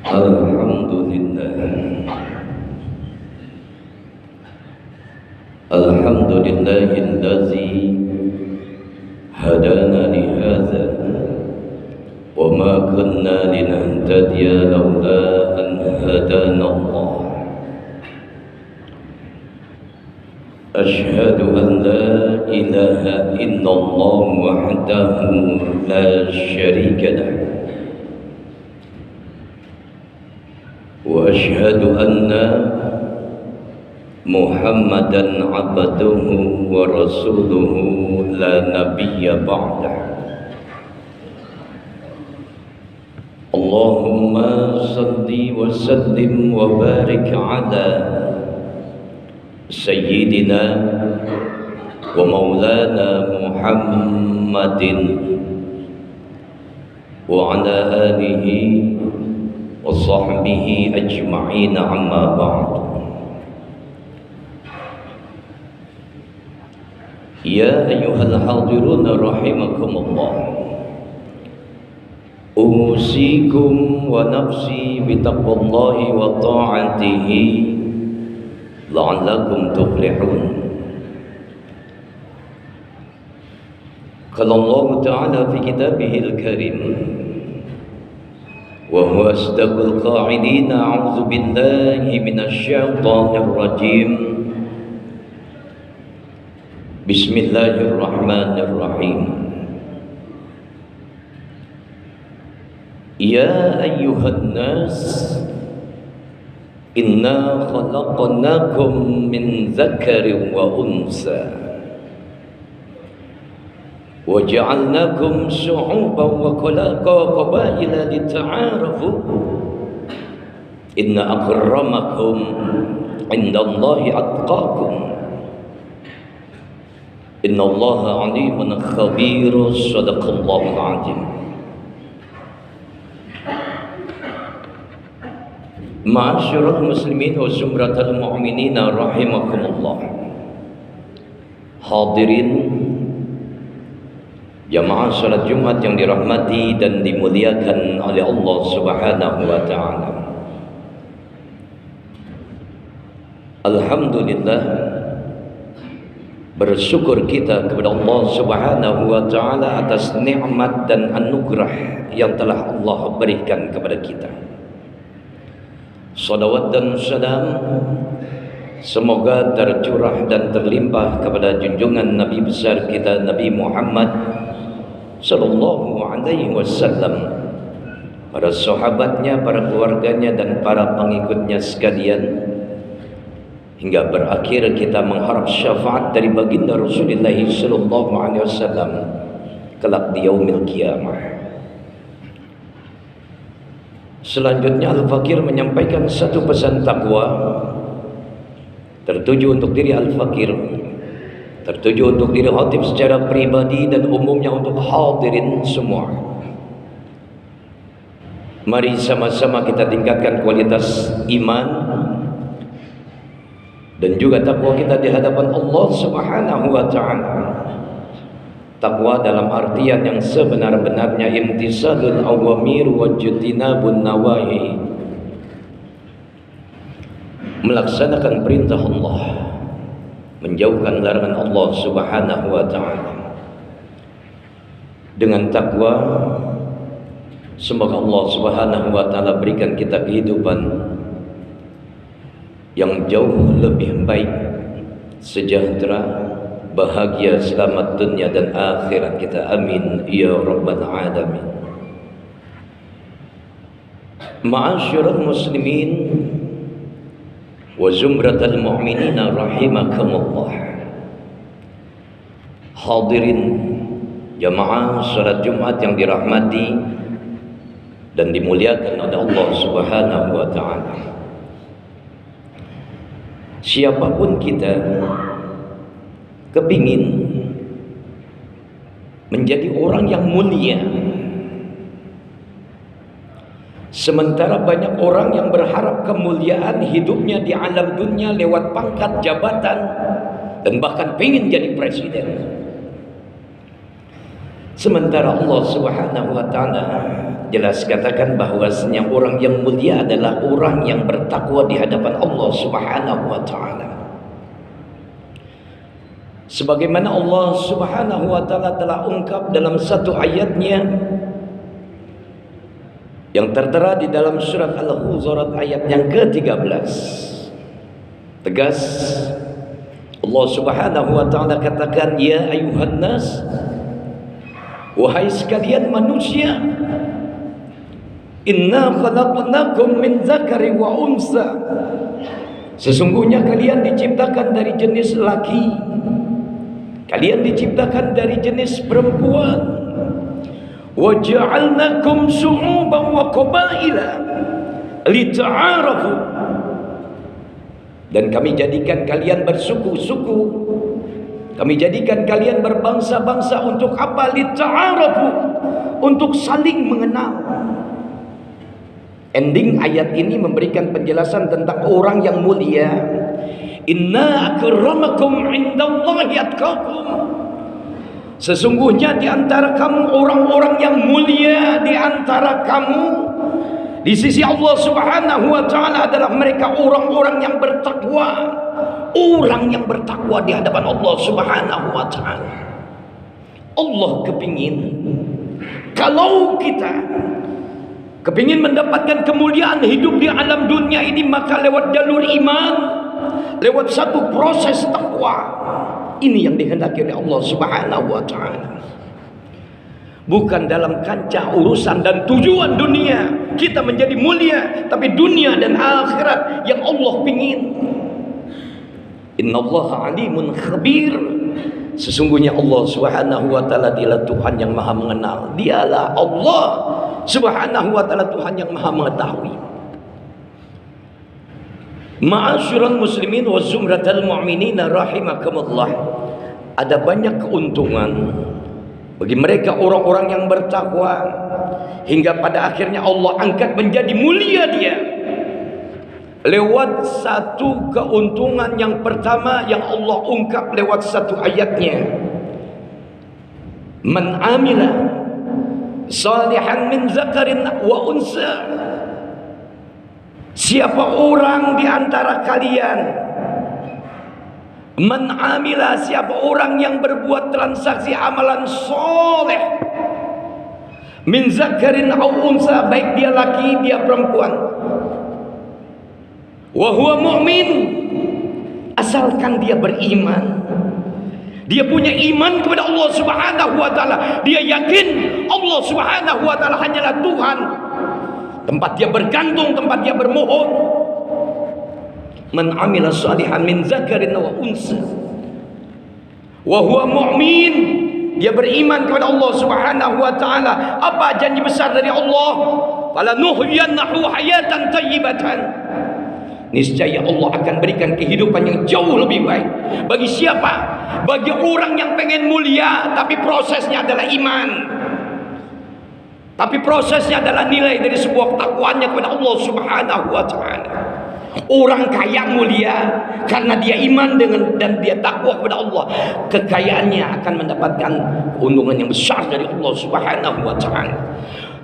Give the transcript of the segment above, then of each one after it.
Alhamdulillah. Alhamdulillahillazi hadana li hadza wa ma kunna linahtadiya laula an hadana Allah. Ashhadu an la ilaha illallah wahdahu la syarika lah. Wa ashhadu anna Muhammadan abduhu wa rasuluhu la nabiyya ba'dah. Allahumma salli wa sallim wa barik ala sayyidina wa maulana Muhammadin wa ala alihi wa sahbihi ajma'in, amma ba'd. Ya ayyuhal hadirun rahimakumullah, usikum wa nafsi bitaqwallahi wa ta'atihi la'allakum tuflihun. Qala Allah Ta'ala fi kitabihil karim wa huwa asdaqul qa'ilin, a'udzu billahi minasy syaithanir rajim. Bismillahirrahmanirrahim. Ya ayyuhan nas, inna khalaqnakum min dzakarin wa unsa wa ja'alnakum syu'uban wa qabaila lita'arafu inna akramakum indallahi atqakum innallaha alimun khabir. Shadaqallahul azim. Ma'asyiral muslimin wa zumratal mu'minin rahimakumullah. Hadirin jamaah salat Jumat yang dirahmati dan dimuliakan oleh Allah Subhanahu wa taala. Alhamdulillah, bersyukur kita kepada Allah Subhanahu wa taala atas nikmat dan anugerah yang telah Allah berikan kepada kita. Salawat dan salam semoga tercurah dan terlimpah kepada junjungan Nabi besar kita Nabi Muhammad sallallahu alaihi wasallam, para sahabatnya, para keluarganya dan para pengikutnya sekalian, hingga berakhir kita mengharap syafaat dari baginda Rasulullah sallallahu alaihi wasallam kelak di yaumil qiyamah. Selanjutnya Al-Fakir menyampaikan satu pesan takwa tertuju untuk diri Al-Fakir, tertuju untuk diri khatib secara pribadi dan umumnya untuk hadirin semua. Mari sama-sama kita tingkatkan kualitas iman dan juga takwa kita di hadapan Allah Subhanahu wa taala. Takwa dalam artian yang sebenar-benarnya imtisalul awamir wa jitinabun nawahi, melaksanakan perintah Allah, menjauhkan larangan Allah Subhanahu wa taala. Dengan takwa semoga Allah Subhanahu wa taala berikan kita kehidupan yang jauh lebih baik, sejahtera, bahagia, selamat dunia dan akhirat kita. Amin ya rabbal alamin. Ma'asyiral muslimin wa zumratal mu'minin rahimakumullah. Hadirin jamaah salat Jumat yang dirahmati dan dimuliakan oleh Allah Subhanahu wa taala. Siapapun kita kepingin menjadi orang yang mulia, sementara banyak orang yang berharap kemuliaan hidupnya di alam dunia lewat pangkat jabatan dan bahkan ingin jadi presiden. Sementara Allah Subhanahu wa taala jelas katakan bahwasanya orang yang mulia adalah orang yang bertakwa di hadapan Allah Subhanahu wa taala. Sebagaimana Allah Subhanahu wa taala telah ungkap dalam satu ayatnya yang tertera di dalam surat Al-Hujurat ayat yang ke-13. Tegas Allah Subhanahu wa taala katakan, ya ayuhan nas, wahai sekalian manusia, inna khalaqnakum min dzakari wa unsa, sesungguhnya kalian diciptakan dari jenis laki, kalian diciptakan dari jenis perempuan, wa ja'alnakum syu'uban wa qabaila lita'arafu, dan kami jadikan kalian bersuku-suku, kami jadikan kalian berbangsa-bangsa untuk apa? Lita'arafu, untuk saling mengenal. Ending ayat ini memberikan penjelasan tentang orang yang mulia. Inna akramakum indallahi atqakum, sesungguhnya di antara kamu orang-orang yang mulia di antara kamu di sisi Allah Subhanahu wa taala adalah mereka orang-orang yang bertakwa. Orang yang bertakwa di hadapan Allah Subhanahu wa taala. Allah kepingin kalau kita kepingin mendapatkan kemuliaan hidup di alam dunia ini, maka lewat jalur iman, lewat satu proses takwa. Ini yang dikehendaki oleh Allah Subhanahu wa taala. Bukan dalam kancah urusan dan tujuan dunia kita menjadi mulia, tapi dunia dan akhirat yang Allah pingin. Innallaha alimun khabir, sesungguhnya Allah Subhanahu wa taala dialah Tuhan yang Maha mengenal. Dialah Allah Subhanahu wa taala Tuhan yang Maha mengetahui. Ma'asyiral muslimin wa zumratal mu'minina rahimakumullah, ada banyak keuntungan bagi mereka orang-orang yang bertakwa, hingga pada akhirnya Allah angkat menjadi mulia dia lewat satu keuntungan yang pertama yang Allah ungkap lewat satu ayatnya. Man amila salihan min zakarin wa unsa, siapa orang di antara kalian, man amila, siapa orang yang berbuat transaksi amalan soleh, min zakarin au unsa, baik dia laki dia perempuan, wa huwa mu'min, asalkan dia beriman, dia punya iman kepada Allah Subhanahu wa taala, dia yakin Allah Subhanahu wa taala hanyalah Tuhan, tempat dia bergantung, tempat dia bermohon. Man amila salihan min zakarin wa unsa wa huwa mu'min, dia beriman kepada Allah Subhanahu wa taala. Apa janji besar dari Allah? Fala nuhyiyannahu hayatan thayyibatan, niscaya Allah akan berikan kehidupan yang jauh lebih baik. Bagi siapa? Bagi orang yang pengen mulia tapi prosesnya adalah iman, tapi prosesnya adalah nilai dari sebuah takwanya kepada Allah Subhanahu wa taala. Orang kaya mulia karena dia iman dengan dan dia takwa kepada Allah. Kekayaannya akan mendapatkan keuntungan yang besar dari Allah Subhanahu wa taala.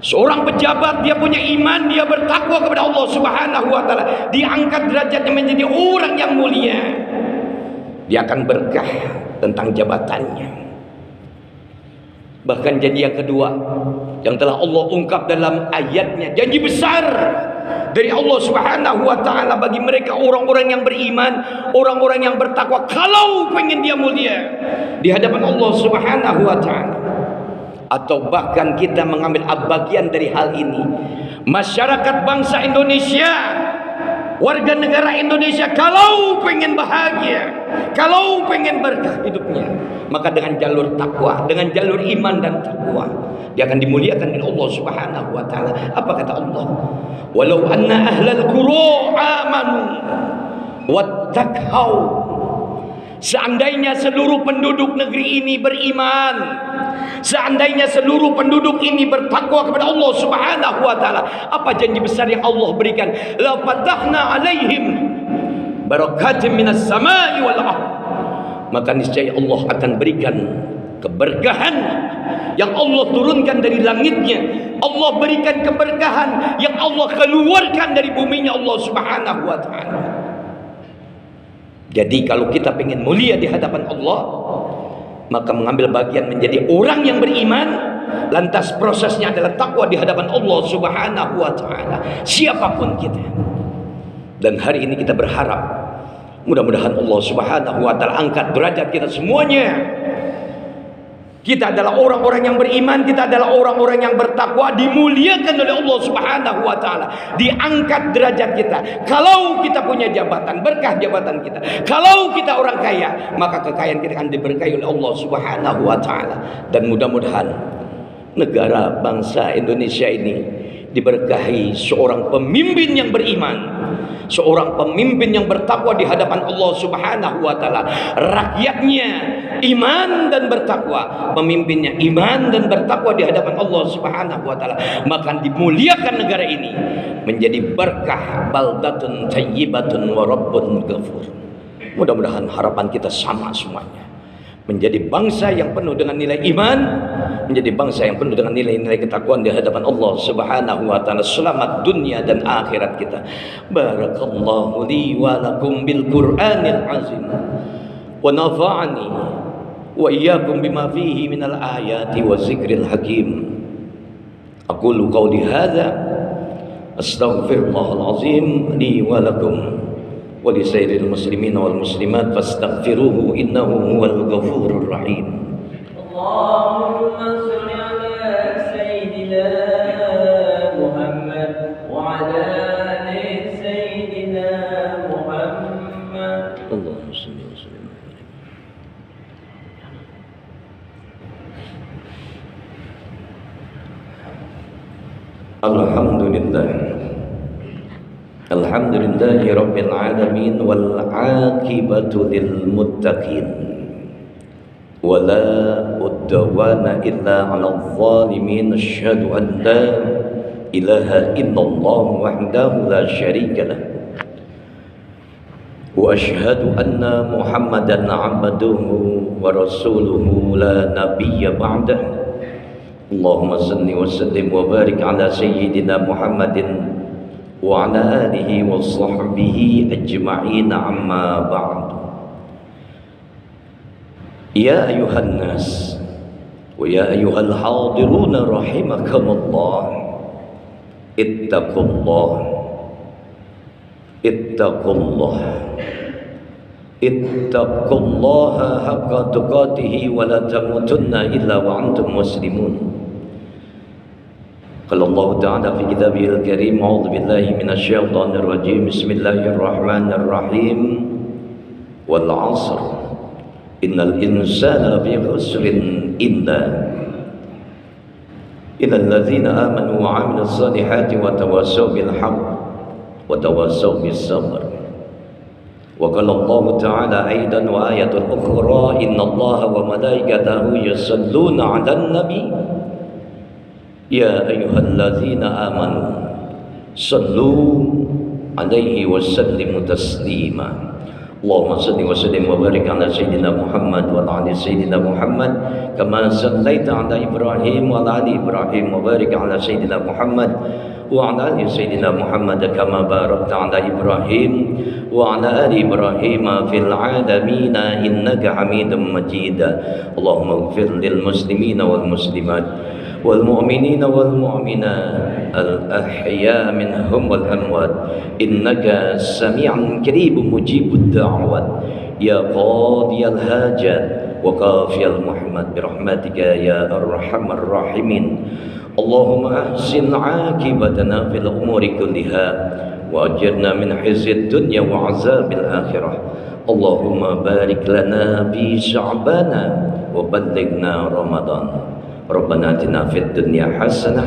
Seorang pejabat, dia punya iman, dia bertakwa kepada Allah Subhanahu wa taala, diangkat derajatnya menjadi orang yang mulia. Dia akan berkah tentang jabatannya. Bahkan janji yang kedua yang telah Allah ungkap dalam ayatnya, janji besar dari Allah Subhanahu wa taala bagi mereka orang-orang yang beriman, orang-orang yang bertakwa, kalau pengen dia mulia di hadapan Allah Subhanahu wa taala. Atau bahkan kita mengambil bagian dari hal ini, masyarakat bangsa Indonesia, warga negara Indonesia, kalau pengen bahagia, kalau pengen berkah hidupnya, maka dengan jalur takwa, dengan jalur iman dan takwa, dia akan dimuliakan oleh Allah Subhanahu wa taala. Apa kata Allah? Walau anna ahlal qura amanu wattaqau, seandainya seluruh penduduk negeri ini beriman, seandainya seluruh penduduk ini bertakwa kepada Allah Subhanahu wa taala, apa janji besar yang Allah berikan? La fatahna alaihim barakatim minas samai wal ardh, maka niscaya Allah akan berikan keberkahan yang Allah turunkan dari langitnya, Allah berikan keberkahan yang Allah keluarkan dari buminya Allah Subhanahu wa taala. Jadi kalau kita ingin mulia di hadapan Allah, maka mengambil bagian menjadi orang yang beriman, lantas prosesnya adalah takwa di hadapan Allah Subhanahu wa taala, siapapun kita. Dan hari ini kita berharap mudah-mudahan Allah Subhanahu wa taala angkat derajat kita semuanya. Kita adalah orang-orang yang beriman, kita adalah orang-orang yang bertakwa, dimuliakan oleh Allah Subhanahu wa taala, diangkat derajat kita. Kalau kita punya jabatan, berkah jabatan kita. Kalau kita orang kaya, maka kekayaan kita akan diberkahi oleh Allah Subhanahu wa taala. Dan mudah-mudahan negara bangsa Indonesia ini diberkahi seorang pemimpin yang beriman, seorang pemimpin yang bertakwa di hadapan Allah Subhanahu wa taala. Rakyatnya iman dan bertakwa, pemimpinnya iman dan bertakwa di hadapan Allah Subhanahu wa taala, maka dimuliakan negara ini menjadi berkah, baldatun thayyibatun wa rabbun ghafur. Mudah-mudahan harapan kita sama semuanya, menjadi bangsa yang penuh dengan nilai iman, menjadi bangsa yang penuh dengan nilai-nilai ketakwaan di hadapan Allah Subhanahu wa taala. Selamat dunia dan akhirat kita. Barakallahu li wa lakum bil Qur'anil azim wa nafa'ani wa iyyakum bima fihi minal ayati wa zikril hakim. Aqulu qawli hadza astaghfirullahal azim li wa lakum wa li sairil muslimin wal muslimat fastaghfiruhu innahu huwal ghafurur rahim. Allahumma shalli ala sayyidina Muhammad wa ala ali sayyidina Muhammad. Allahumma shalli wa sallim. Alhamdulillah. Alhamdulillahi rabbil alamin wal aqibatu lil muttaqin wala udwana illa 'alal zalimin. Asyhadu an la ilaha illallah wahdahu la syarika lah wa asyhadu anna Muhammadan 'abduhu wa rasuluhu la nabiyya ba'dah. Allahumma salli wa sallim wa barik ala sayyidina Muhammadin wa ala alihi wa sahbihi ajma'in, amma ba'd. Ya ayuhan nas wa ya ayuhal hadiruna rahimakumullah, ittaqullah ittaqullah ittaqullaha haqqa tuqatih wa la tamutunna illa wa antum muslimun. Qala Allah Ta'ala fi kitabihil karim, a'udzu billahi minasy syaithanir rajim, bismillahirrahmanirrahim, wal 'asr innal insana lafi khusrin illa alladzina amanu wa 'amilus salihati wa tawassaw bil haqq wa tawassaw bis sabr. Wa qala Allah Ta'ala aidan wa ayatul ukhra, innallaha wa malaikatahu yusalluna 'alan nabi ya ayyuhalladzina amanu sallu alaihi wa sallimu taslima. Allahumma salli wa sallim wa barik ala sayyidina Muhammad wa ala ali sayyidina Muhammad kama sallaita ala Ibrahim wa ala ali Ibrahim, wa barik ala sayyidina Muhammad wa ala ali sayyidina Muhammad kama barakta ala Ibrahim wa ala ali Ibrahim fil alamin innaka Hamidum Majid. Allahumma ighfir lil muslimina wal muslimat wal mu'minina wal mu'minat al ahya minhum wal amwat innaka sami'un qaribun mujibud da'wat ya qadiyal hajat wa kafiyal muhammad bi rahmatika ya arhamar rahimin. Allahumma ahsin 'aqibatana fil umuri kulliha wa ajirna min khizyid dunya wa 'azabil akhirah. Allahumma barik lana fi sya'bana wa ballighna ramadan. Rabbana atina fid dunya hasanah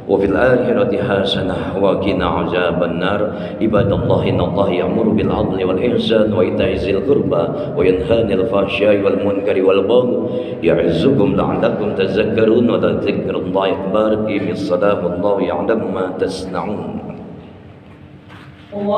wa fil akhirati hasanah wa qina azaban nar. Ibadallah, innallaha ya'muru bil 'adli wal ihsan wa ita'i dzil qurba wa yanha 'anil fahsya'i wal munkari wal baghi ya'idzukum la'allakum tadhakkarun wa la dzikrullahi akbar. Qimis salata wallahu ya'lamu ma tasna'un.